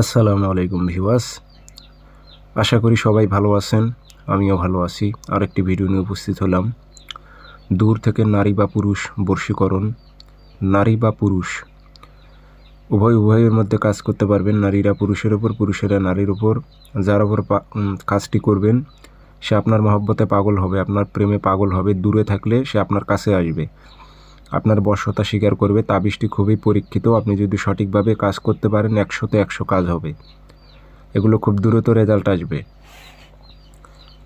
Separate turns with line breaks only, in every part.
আসসালামু আলাইকুম ভিউয়ার্স, আশা করি সবাই ভালো আছেন। আমিও ভালো আছি। আরেকটি ভিডিও নিয়ে উপস্থিত হলাম। দূর থেকে নারী বা পুরুষ বশীকরণ। নারী বা পুরুষ উভয়ের মধ্যে কাজ করতে পারবেন। নারীরা পুরুষের ওপর, পুরুষেরা নারীর ওপর। যার ওপর কাজটি করবেন সে আপনার মহব্বতে পাগল হবে, আপনার প্রেমে পাগল হবে। দূরে থাকলে সে আপনার কাছে আসবে, আপনার বশ্যতা স্বীকার করবে। তাবিজটি খুবই পরীক্ষিত। আপনি যদি সঠিকভাবে কাজ করতে পারেন 100তে 100 কাজ হবে। এগুলো খুব দ্রুত রেজাল্ট আসবে।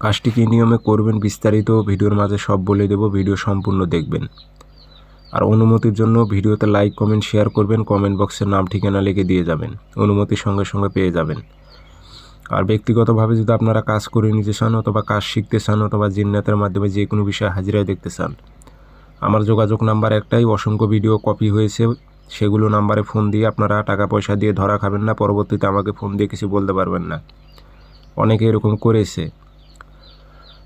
কাজটি কী নিয়মে করবেন বিস্তারিত ভিডিওর মাঝে সব বলে দেব। ভিডিও সম্পূর্ণ দেখবেন। আর অনুমতির জন্য ভিডিওতে লাইক, কমেন্ট, শেয়ার করবেন। কমেন্ট বক্সে নাম ঠিকানা লিখে দিয়ে যাবেন, অনুমতির সঙ্গে সঙ্গে পেয়ে যাবেন। আর ব্যক্তিগতভাবে যদি আপনারা কাজ করে নিতে চান, অথবা কাজ শিখতে চান, অথবা জিন্নাতের মাধ্যমে যে কোনো বিষয়ে হাজিরায় দেখতে চান, আমার যোগাযোগ নাম্বার একটাই। অসংখ্য ভিডিও কপি হয়েছে, সেগুলো নাম্বারে ফোন দিয়ে আপনারা টাকা পয়সা দিয়ে ধরা খাবেন না। পরবর্তীতে আমাকে ফোন দিয়ে কিছু বলতে পারবেন না। অনেকে এরকম করেছে।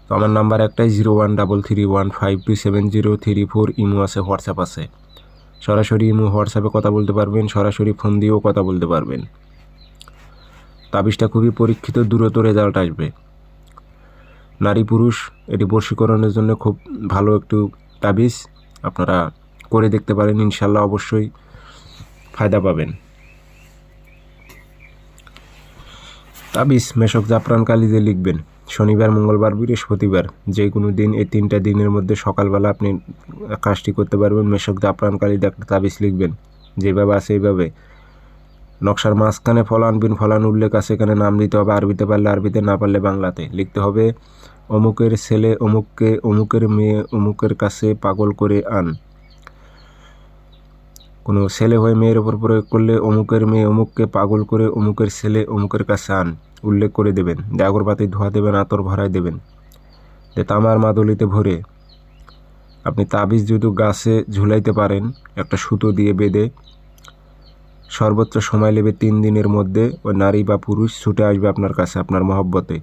তো আমার নাম্বার একটাই 013315270334। ইমো আছে, হোয়াটসঅ্যাপ আছে। সরাসরি ইমো হোয়াটসঅ্যাপে কথা বলতে পারবেন, সরাসরি ফোন দিয়েও কথা বলতে পারবেন। তাবিজটা খুবই পরীক্ষিত, দ্রুত রেজাল্ট আসবে। নারী পুরুষ এটি বশীকরণের জন্য খুব ভালো একটু তাবিজ। আপনারা করে দেখতে পারেন, ইনশাল্লাহ অবশ্যই ফায়দা পাবেন। তাবিজ মেশক জাফরান কালিতে লিখবেন। শনিবার, মঙ্গলবার, বৃহস্পতিবার, যে কোনো দিন, এই 3টা দিনের মধ্যে সকালবেলা আপনি কাজটি করতে পারবেন। মেশক জাফরান কালিতে একটা তাবিজ লিখবেন, যেভাবে আছে এইভাবে। নকশার মাঝখানে ফল আনবেন, ফলান উল্লেখ আছে, এখানে নাম দিতে হবে। আরবিতে পারলে আরবিতে, না পারলে বাংলাতে লিখতে হবে। অমুকের ছেলে অমুককে, অমুকের মেয়ে অমুকের কাছে পাগল করে আন। কোনো ছেলে হয়ে মেয়ের ওপর প্রয়োগ করলে অমুকের মেয়ে অমুককে পাগল করে অমুকের ছেলে অমুকের কাছে আন উল্লেখ করে দেবেন। আগরবাতি ধোয়া দেবেন, আতর ভরাই দেবেন, যে তামার মাদলিতে ভরে আপনি তাবিজ যদি গাছে ঝুলাইতে পারেন, একটা সুতো দিয়ে বেঁধে, সর্বোচ্চ সময় নেবে 3 দিনের মধ্যে ওই নারী বা পুরুষ ছুটে আসবে আপনার কাছে, আপনার মহব্বতে।